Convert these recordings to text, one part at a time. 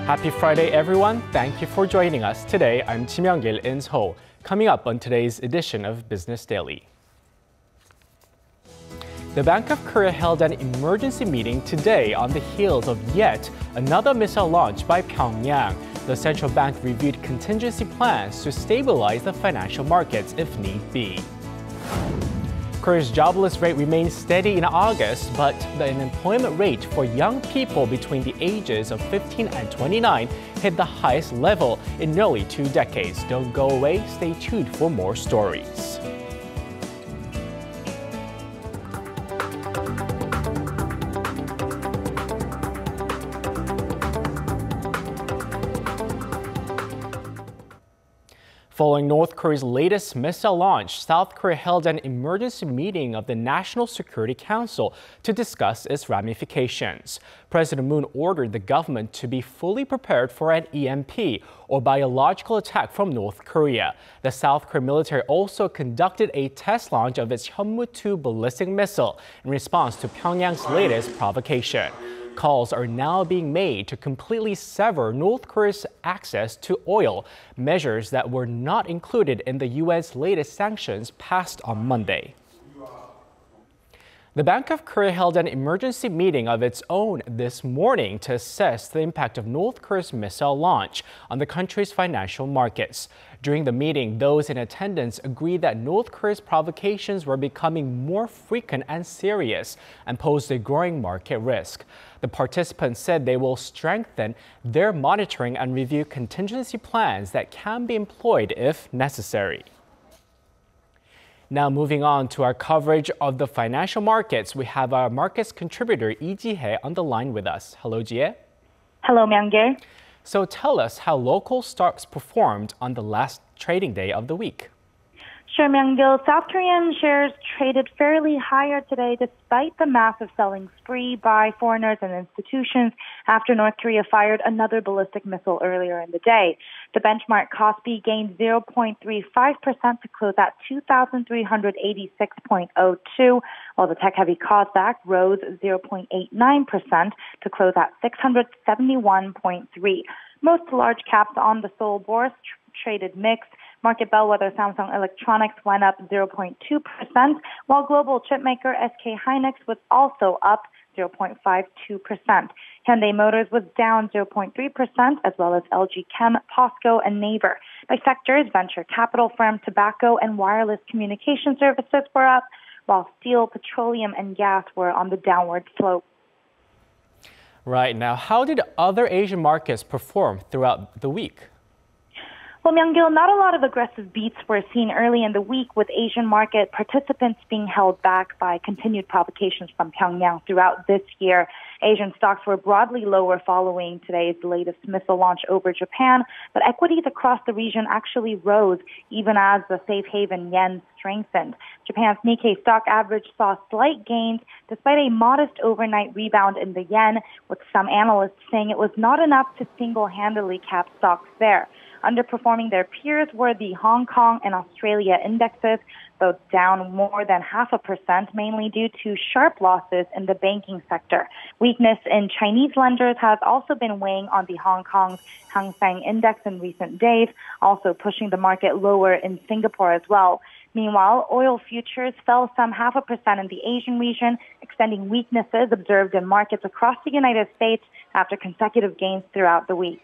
Happy Friday, everyone. Thank you for joining us. Today, I'm Kim Jong-un in Seoul. Coming up on today's edition of Business Daily. The Bank of Korea held an emergency meeting today on the heels of yet another missile launch by Pyongyang. The central bank reviewed contingency plans to stabilize the financial markets if need be. Korea's jobless rate remained steady in August, but the unemployment rate for young people between the ages of 15 and 29 hit the highest level in nearly 2 decades. Don't go away, stay tuned for more stories. Following North Korea's latest missile launch, South Korea held an emergency meeting of the National Security Council to discuss its ramifications. President Moon ordered the government to be fully prepared for an EMP, or biological attack from North Korea. The South Korean military also conducted a test launch of its Hyunmoo-2 ballistic missile in response to Pyongyang's latest provocation. Calls are now being made to completely sever North Korea's access to oil, measures that were not included in the UN's latest sanctions passed on Monday. The Bank of Korea held an emergency meeting of its own this morning to assess the impact of North Korea's missile launch on the country's financial markets. During the meeting, those in attendance agreed that North Korea's provocations were becoming more frequent and serious and posed a growing market risk. The participants said they will strengthen their monitoring and review contingency plans that can be employed if necessary. Now moving on to our coverage of the financial markets, we have our markets contributor Lee Ji-hye on the line with us. Hello, Ji-hye. Hello, Myung-gil. So tell us how local stocks performed on the last trading day of the week. Sure, Myung-gil. South Korean shares traded fairly higher today despite the massive selling spree by foreigners and institutions after North Korea fired another ballistic missile earlier in the day. The benchmark Kospi gained 0.35% to close at 2,386.02, while the tech-heavy Kosdaq rose 0.89% to close at 671.3. Most large caps on the Seoul bourse traded mixed. Market bellwether Samsung Electronics went up 0.2%, while global chipmaker SK Hynix was also up 0.52%. Hyundai Motors was down 0.3%, as well as LG Chem, POSCO, and Naver. By sectors, venture capital firm, tobacco, and wireless communication services were up, while steel, petroleum, and gas were on the downward slope. Right, now how did other Asian markets perform throughout the week? Well, Myung-gil, not a lot of aggressive beats were seen early in the week, with Asian market participants being held back by continued provocations from Pyongyang throughout this year. Asian stocks were broadly lower following today's latest missile launch over Japan, but equities across the region actually rose, even as the safe haven yen strengthened. Japan's Nikkei stock average saw slight gains despite a modest overnight rebound in the yen, with some analysts saying it was not enough to single-handedly cap stocks there. Underperforming their peers were the Hong Kong and Australia indexes, both down more than 0.5%, mainly due to sharp losses in the banking sector. Weakness in Chinese lenders has also been weighing on the Hong Kong's Hang Seng index in recent days, also pushing the market lower in Singapore as well. Meanwhile, oil futures fell some 0.5% in the Asian region, extending weaknesses observed in markets across the United States after consecutive gains throughout the week.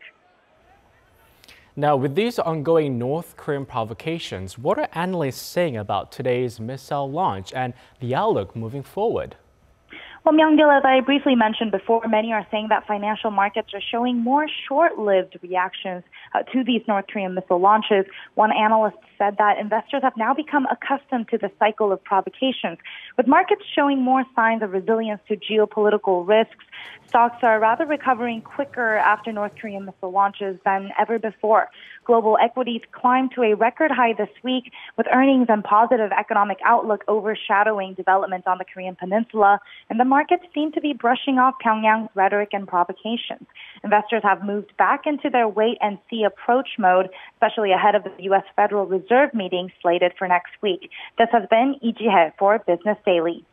Now, with these ongoing North Korean provocations, what are analysts saying about today's missile launch and the outlook moving forward? Well, Myung-gil, as I briefly mentioned before, many are saying that financial markets are showing more short-lived reactions to these North Korean missile launches. One analyst said that investors have now become accustomed to the cycle of provocations. With markets showing more signs of resilience to geopolitical risks, stocks are rather recovering quicker after North Korean missile launches than ever before. Global equities climbed to a record high this week, with earnings and positive economic outlook overshadowing development on the Korean peninsula, and the markets seem to be brushing off Pyongyang's rhetoric and provocations. Investors have moved back into their wait-and-see approach mode, especially ahead of the U.S. Federal Reserve meeting slated for next week. This has been Lee Ji-hye for Business Daily.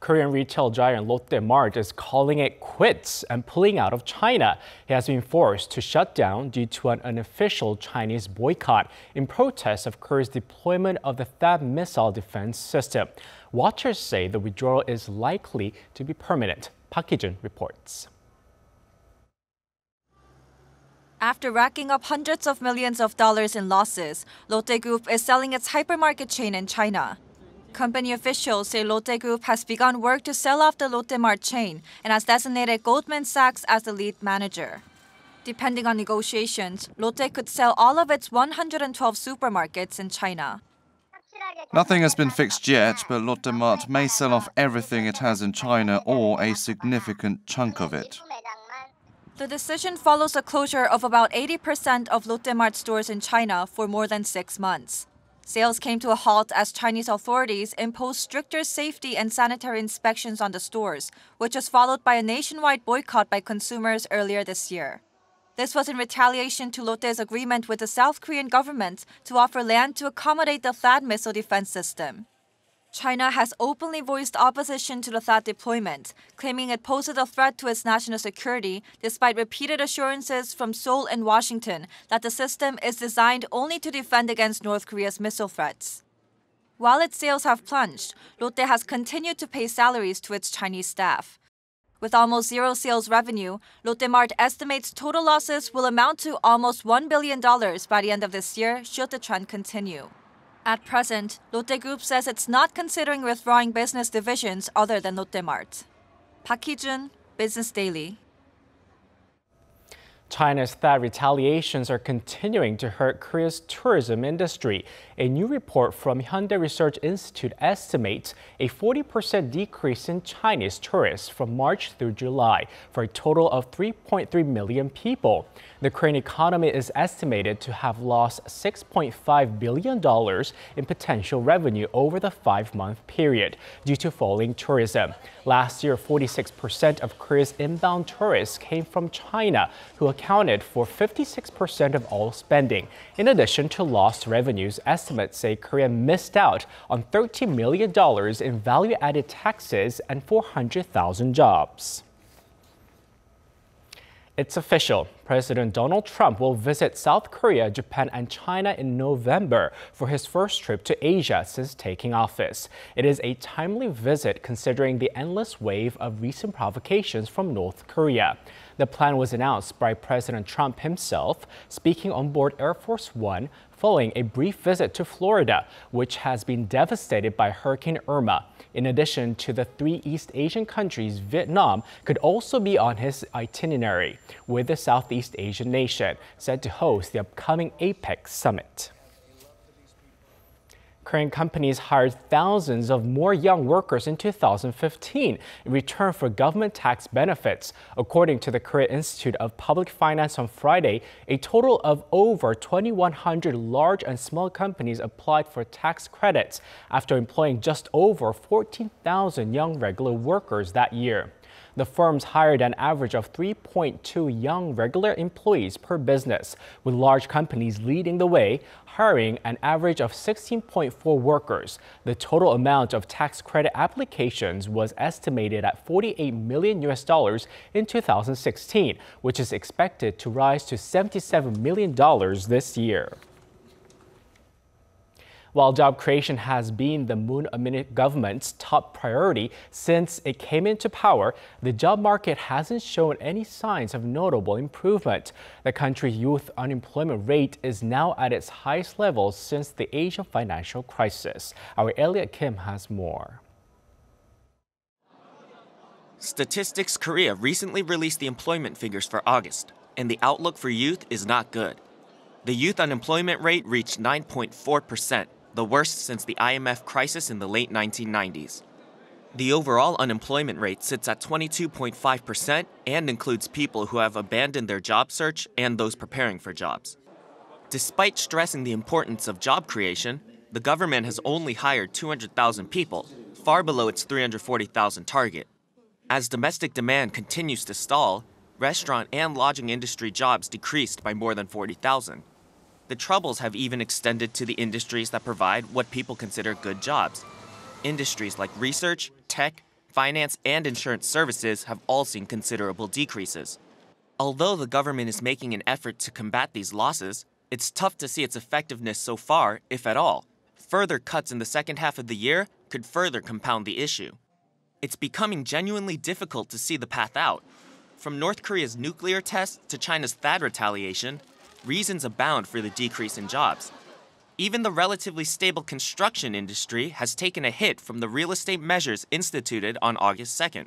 Korean retail giant Lotte Mart is calling it quits and pulling out of China. It has been forced to shut down due to an unofficial Chinese boycott in protest of Korea's deployment of the THAAD missile defense system. Watchers say the withdrawal is likely to be permanent. Park Hee-jun reports. After racking up hundreds of millions of dollars in losses, Lotte Group is selling its hypermarket chain in China. Company officials say Lotte Group has begun work to sell off the Lotte Mart chain and has designated Goldman Sachs as the lead manager. Depending on negotiations, Lotte could sell all of its 112 supermarkets in China. Nothing has been fixed yet, but Lotte Mart may sell off everything it has in China or a significant chunk of it. The decision follows the closure of about 80% of Lotte Mart stores in China for more than 6 months. Sales came to a halt as Chinese authorities imposed stricter safety and sanitary inspections on the stores, which was followed by a nationwide boycott by consumers earlier this year. This was in retaliation to Lotte's agreement with the South Korean government to offer land to accommodate the THAAD missile defense system. China has openly voiced opposition to the THAAD deployment, claiming it poses a threat to its national security despite repeated assurances from Seoul and Washington that the system is designed only to defend against North Korea's missile threats. While its sales have plunged, Lotte has continued to pay salaries to its Chinese staff. With almost zero sales revenue, Lotte Mart estimates total losses will amount to almost $1 billion by the end of this year should the trend continue. At present, Lotte Group says it's not considering withdrawing business divisions other than Lotte Mart. Park Hee-jun, Business Daily. China's THAAD retaliations are continuing to hurt Korea's tourism industry. A new report from Hyundai Research Institute estimates a 40% decrease in Chinese tourists from March through July for a total of 3.3 million people. The Korean economy is estimated to have lost $6.5 billion in potential revenue over the 5-month period due to falling tourism. Last year, 46% of Korea's inbound tourists came from China, who accounted for 56% of all spending. In addition to lost revenues, estimates say Korea missed out on $13 million in value-added taxes and 400,000 jobs. It's official. President Donald Trump will visit South Korea, Japan, and China in November for his first trip to Asia since taking office. It is a timely visit considering the endless wave of recent provocations from North Korea. The plan was announced by President Trump himself, speaking on board Air Force One following a brief visit to Florida, which has been devastated by Hurricane Irma. In addition to the 3 East Asian countries, Vietnam could also be on his itinerary, with the Southeast Asian nation set to host the upcoming APEC summit. Korean companies hired thousands of more young workers in 2015 in return for government tax benefits. According to the Korea Institute of Public Finance on Friday, a total of over 2,100 large and small companies applied for tax credits after employing just over 14,000 young regular workers that year. The firms hired an average of 3.2 young regular employees per business, with large companies leading the way, hiring an average of 16.4 workers. The total amount of tax credit applications was estimated at $48 million in 2016, which is expected to rise to $77 million this year. While job creation has been the Moon government's top priority since it came into power, the job market hasn't shown any signs of notable improvement. The country's youth unemployment rate is now at its highest level since the Asian financial crisis. Our Elliot Kim has more. Statistics Korea recently released the employment figures for August, and the outlook for youth is not good. The youth unemployment rate reached 9.4%. The worst since the IMF crisis in the late 1990s. The overall unemployment rate sits at 22.5% and includes people who have abandoned their job search and those preparing for jobs. Despite stressing the importance of job creation, the government has only hired 200,000 people, far below its 340,000 target. As domestic demand continues to stall, restaurant and lodging industry jobs decreased by more than 40,000. The troubles have even extended to the industries that provide what people consider good jobs. Industries like research, tech, finance, and insurance services have all seen considerable decreases. Although the government is making an effort to combat these losses, it's tough to see its effectiveness so far, if at all. Further cuts in the second half of the year could further compound the issue. It's becoming genuinely difficult to see the path out. From North Korea's nuclear test to China's THAAD retaliation, reasons abound for the decrease in jobs. Even the relatively stable construction industry has taken a hit from the real estate measures instituted on August 2nd.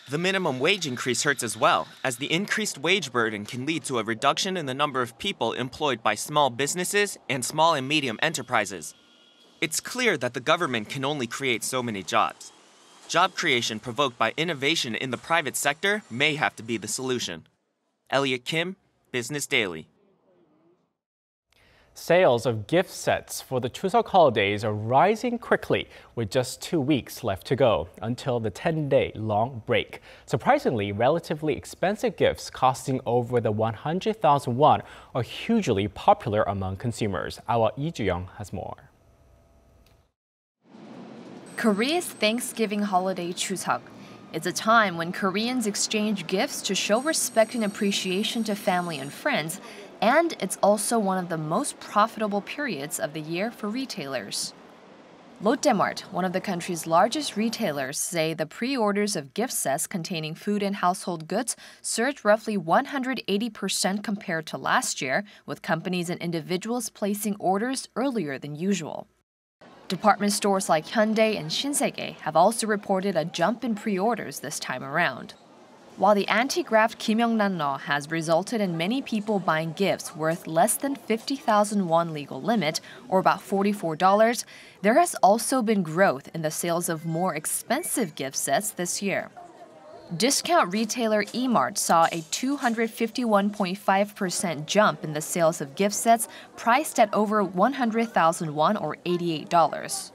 The minimum wage increase hurts as well, as the increased wage burden can lead to a reduction in the number of people employed by small businesses and small and medium enterprises. It's clear that the government can only create so many jobs. Job creation provoked by innovation in the private sector may have to be the solution. Elliot Kim, Business Daily. Sales of gift sets for the Chuseok holidays are rising quickly, with just 2 weeks left to go until the 10-day-long break. Surprisingly, relatively expensive gifts costing over the 100,000 won are hugely popular among consumers. Our Lee Ju-young has more. Korea's Thanksgiving holiday Chuseok. It's a time when Koreans exchange gifts to show respect and appreciation to family and friends, and it's also one of the most profitable periods of the year for retailers. Lotte Mart, one of the country's largest retailers, say the pre-orders of gift sets containing food and household goods surged roughly 180% compared to last year, with companies and individuals placing orders earlier than usual. Department stores like Hyundai and Shinsegae have also reported a jump in pre-orders this time around. While the anti-graft Kim Jong-un law has resulted in many people buying gifts worth less than 50,000 won legal limit, or about $44, there has also been growth in the sales of more expensive gift sets this year. Discount retailer E-Mart saw a 251.5% jump in the sales of gift sets priced at over 100,000 won or $88.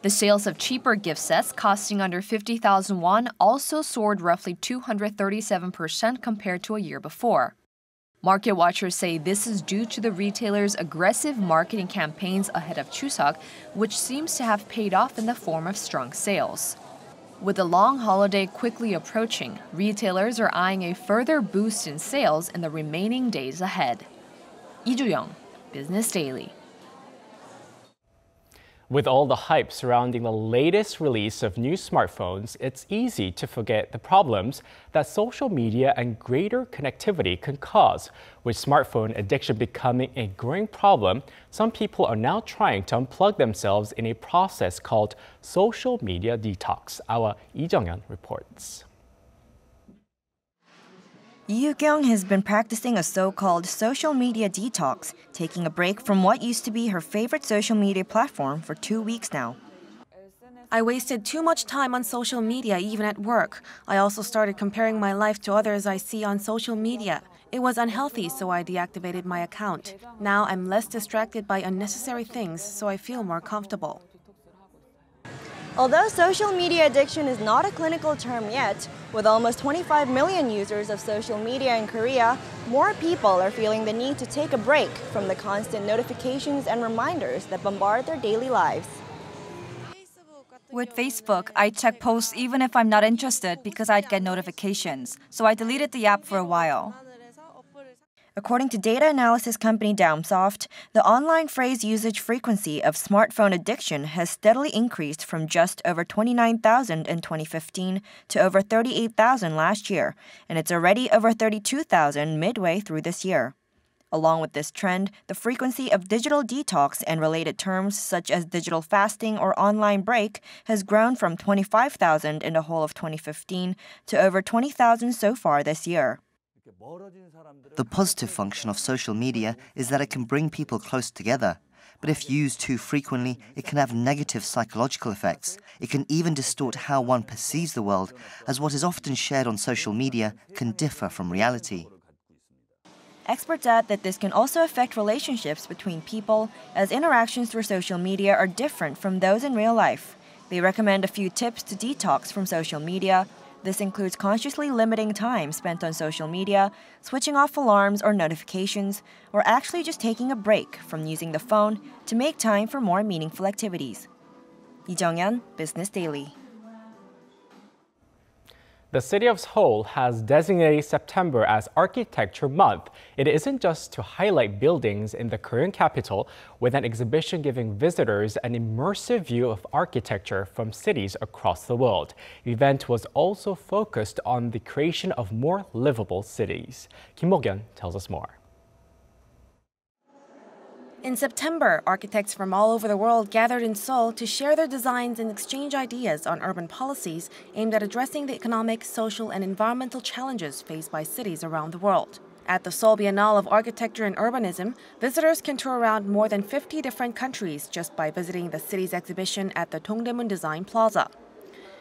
The sales of cheaper gift sets costing under 50,000 won also soared roughly 237% compared to a year before. Market watchers say this is due to the retailer's aggressive marketing campaigns ahead of Chuseok, which seems to have paid off in the form of strong sales. With the long holiday quickly approaching, retailers are eyeing a further boost in sales in the remaining days ahead. Lee Ju-young, Business Daily. With all the hype surrounding the latest release of new smartphones, it's easy to forget the problems that social media and greater connectivity can cause. With smartphone addiction becoming a growing problem, some people are now trying to unplug themselves in a process called social media detox. Our Lee Jung-yeon reports. Yoo Kyung has been practicing a so-called social media detox, taking a break from what used to be her favorite social media platform for 2 weeks now. I wasted too much time on social media, even at work. I also started comparing my life to others I see on social media. It was unhealthy, so I deactivated my account. Now I'm less distracted by unnecessary things, so I feel more comfortable. Although social media addiction is not a clinical term yet, with almost 25 million users of social media in Korea, more people are feeling the need to take a break from the constant notifications and reminders that bombard their daily lives. With Facebook, I check posts even if I'm not interested because I'd get notifications, so I deleted the app for a while. According to data analysis company Daumsoft, the online phrase usage frequency of smartphone addiction has steadily increased from just over 29,000 in 2015 to over 38,000 last year, and it's already over 32,000 midway through this year. Along with this trend, the frequency of digital detox and related terms such as digital fasting or online break has grown from 25,000 in the whole of 2015 to over 20,000 so far this year. The positive function of social media is that it can bring people close together. But if used too frequently, it can have negative psychological effects. It can even distort how one perceives the world, as what is often shared on social media can differ from reality. Experts add that this can also affect relationships between people, as interactions through social media are different from those in real life. They recommend a few tips to detox from social media. This includes consciously limiting time spent on social media, switching off alarms or notifications, or actually just taking a break from using the phone to make time for more meaningful activities. Lee Jung-yeon, Business Daily. The city of Seoul has designated September as Architecture Month. It isn't just to highlight buildings in the Korean capital, with an exhibition giving visitors an immersive view of architecture from cities across the world. The event was also focused on the creation of more livable cities. Kim Mok-yeon tells us more. In September, architects from all over the world gathered in Seoul to share their designs and exchange ideas on urban policies aimed at addressing the economic, social, and environmental challenges faced by cities around the world. At the Seoul Biennale of Architecture and Urbanism, visitors can tour around more than 50 different countries just by visiting the city's exhibition at the Dongdaemun Design Plaza.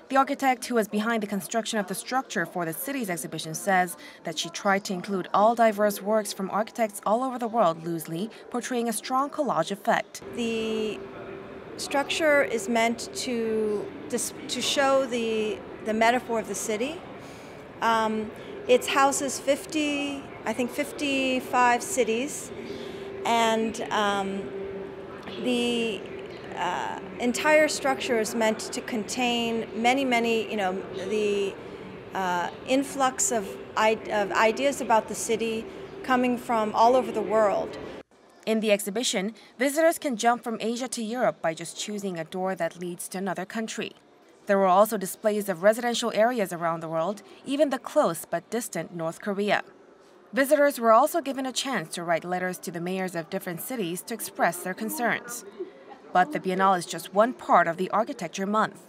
The architect who was behind the construction of the structure for the city's exhibition says that she tried to include all diverse works from architects all over the world loosely, portraying a strong collage effect. The structure is meant to show the metaphor of the city. It houses 55 cities, and the entire structure is meant to contain many, the influx of ideas about the city coming from all over the world. In the exhibition, visitors can jump from Asia to Europe by just choosing a door that leads to another country. There were also displays of residential areas around the world, even the close but distant North Korea. Visitors were also given a chance to write letters to the mayors of different cities to express their concerns. But the Biennale is just one part of the Architecture Month.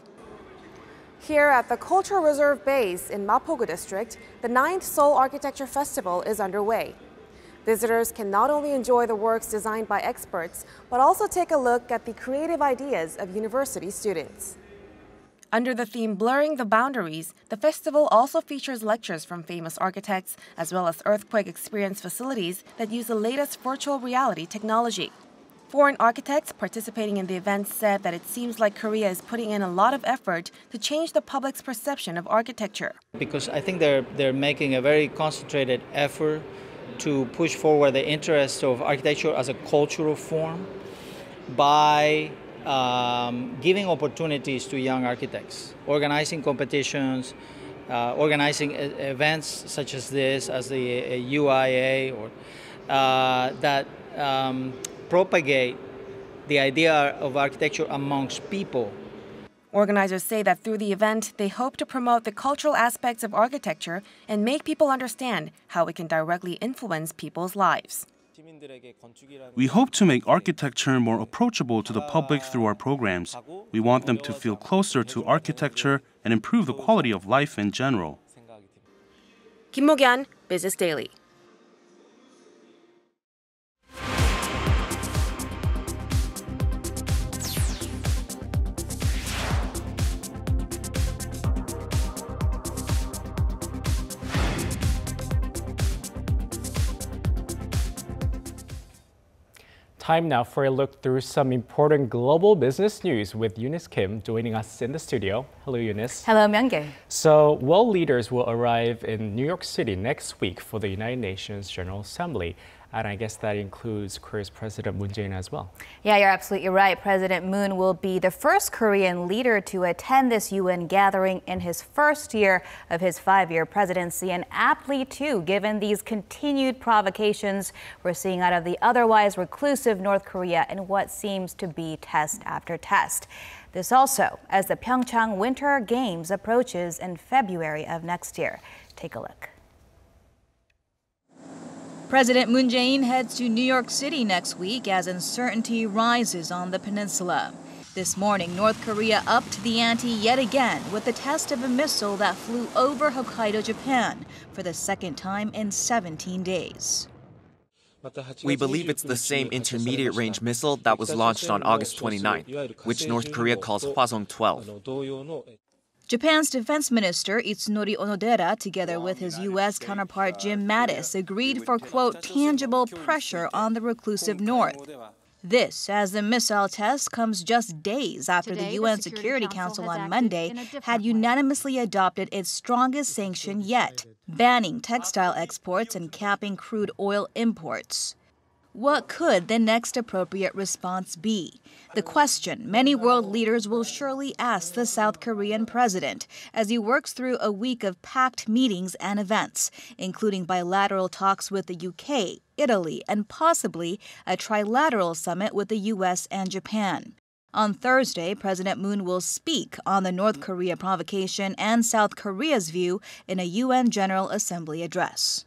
Here at the Cultural Reserve Base in Mapogu District, the 9th Seoul Architecture Festival is underway. Visitors can not only enjoy the works designed by experts, but also take a look at the creative ideas of university students. Under the theme Blurring the Boundaries, the festival also features lectures from famous architects, as well as earthquake experience facilities that use the latest virtual reality technology. Foreign architects participating in the event said that it seems like Korea is putting in a lot of effort to change the public's perception of architecture. Because I think they're making a very concentrated effort to push forward the interest of architecture as a cultural form by giving opportunities to young architects, organizing competitions, organizing events such as this, as the UIA, or that propagate the idea of architecture amongst people. Organizers say that through the event, they hope to promote the cultural aspects of architecture and make people understand how it can directly influence people's lives. We hope to make architecture more approachable to the public through our programs. We want them to feel closer to architecture and improve the quality of life in general. Kim Mok-yeon, Business Daily. Time now for a look through some important global business news with Eunice Kim joining us in the studio. Hello, Eunice. Hello, Myung-ge. So, world leaders will arrive in New York City next week for the United Nations General Assembly. And I guess that includes Korea's President Moon Jae-in as well. Yeah, you're absolutely right. President Moon will be the first Korean leader to attend this UN gathering in his first year of his 5-year presidency, and aptly too, given these continued provocations we're seeing out of the otherwise reclusive North Korea in what seems to be test after test. This also as the Pyeongchang Winter Games approaches in February of next year. Take a look. President Moon Jae-in heads to New York City next week as uncertainty rises on the peninsula. This morning, North Korea upped the ante yet again with the test of a missile that flew over Hokkaido, Japan, for the second time in 17 days. We believe it's the same intermediate-range missile that was launched on August 29th, which North Korea calls Hwasong-12. Japan's defense minister Itsunori Onodera, together with his U.S. counterpart Jim Mattis, agreed for, quote, tangible pressure on the reclusive North. This, as the missile test comes just days after the UN Security Council on Monday had unanimously adopted its strongest sanction yet, banning textile exports and capping crude oil imports. What could the next appropriate response be? The question many world leaders will surely ask the South Korean president as he works through a week of packed meetings and events, including bilateral talks with the UK, Italy, and possibly a trilateral summit with the US and Japan. On Thursday, President Moon will speak on the North Korea provocation and South Korea's view in a UN General Assembly address.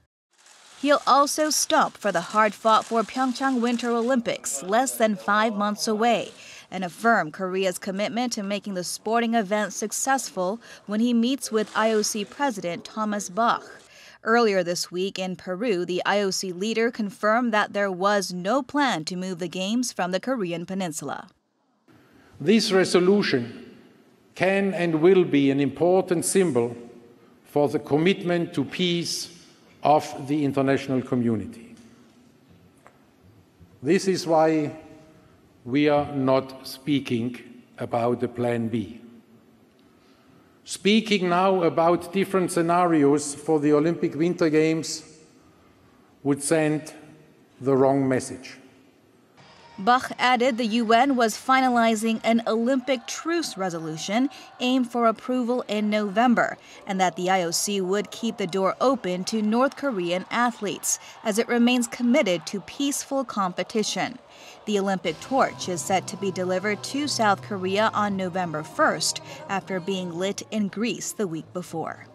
He'll also stomp for the hard-fought-for Pyeongchang Winter Olympics, less than 5 months away, and affirm Korea's commitment to making the sporting event successful when he meets with IOC President Thomas Bach. Earlier this week in Peru, the IOC leader confirmed that there was no plan to move the Games from the Korean peninsula. This resolution can and will be an important symbol for the commitment to peace of the international community. This is why we are not speaking about a Plan B. Speaking now about different scenarios for the Olympic Winter Games would send the wrong message. Bach added the UN was finalizing an Olympic truce resolution aimed for approval in November, and that the IOC would keep the door open to North Korean athletes as it remains committed to peaceful competition. The Olympic torch is set to be delivered to South Korea on November 1st after being lit in Greece the week before.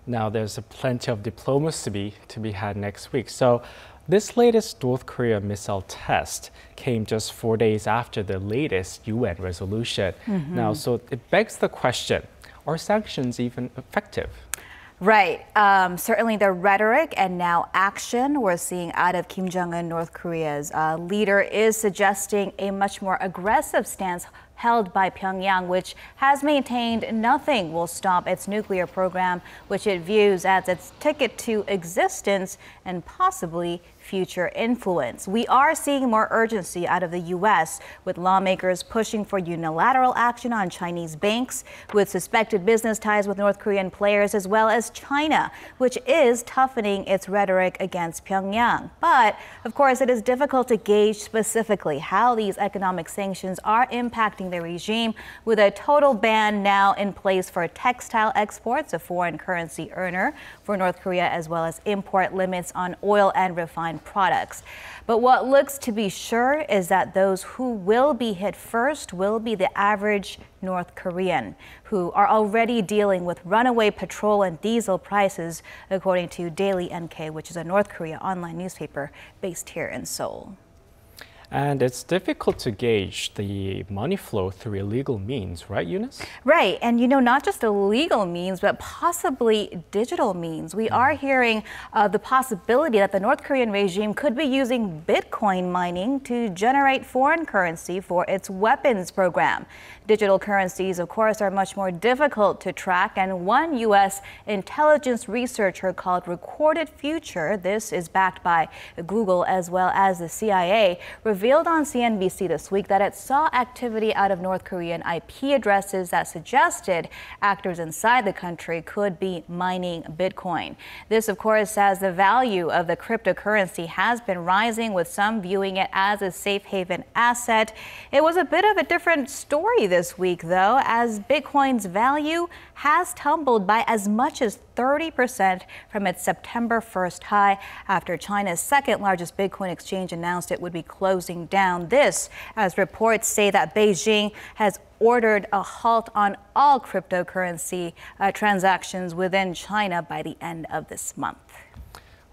Now, there's plenty of diplomacy to be had next week. So this latest North Korea missile test came just 4 days after the latest UN resolution. Now, so it begs the question, are sanctions even effective? Right. Certainly the rhetoric and now action we're seeing out of Kim Jong-un, North Korea's leader, is suggesting a much more aggressive stance held by Pyongyang, which has maintained nothing will stop its nuclear program, which it views as its ticket to existence and possibly future influence. We are seeing more urgency out of the U.S., with lawmakers pushing for unilateral action on Chinese banks with suspected business ties with North Korean players, as well as China, which is toughening its rhetoric against Pyongyang. But, of course, it is difficult to gauge specifically how these economic sanctions are impacting the regime, with a total ban now in place for textile exports, a foreign currency earner for North Korea, as well as import limits on oil and refined products. But what looks to be sure is that those who will be hit first will be the average North Korean, who are already dealing with runaway petrol and diesel prices, according to Daily NK, which is a North Korea online newspaper based here in Seoul. And it's difficult to gauge the money flow through illegal means, right, Eunice? Right. And, you know, not just illegal means, but possibly digital means. We are hearing the possibility that the North Korean regime could be using Bitcoin mining to generate foreign currency for its weapons program. Digital currencies, of course, are much more difficult to track, and one U.S. intelligence researcher called Recorded Future, this is backed by Google as well as the CIA, revealed on CNBC this week that it saw activity out of North Korean IP addresses that suggested actors inside the country could be mining Bitcoin. This, of course, as the value of the cryptocurrency has been rising, with some viewing it as a safe haven asset. It was a bit of a different story this week, though, as Bitcoin's value has tumbled by as much as 30% from its September 1st high after China's second largest Bitcoin exchange announced it would be closing down. This, as reports say that Beijing has ordered a halt on all cryptocurrency transactions within China by the end of this month.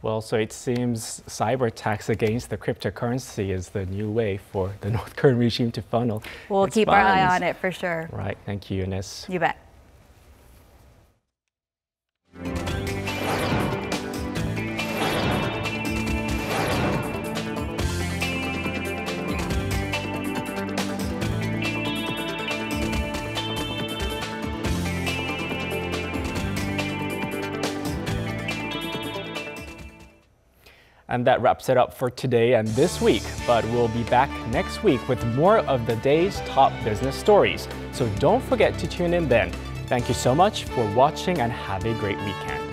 Well, so it seems cyber attacks against the cryptocurrency is the new way for the North Korean regime to funnel. We'll keep our eye on it for sure. Right. Thank you, Eunice. You bet. And that wraps it up for today and this week. But we'll be back next week with more of the day's top business stories. So don't forget to tune in then. Thank you so much for watching and have a great weekend.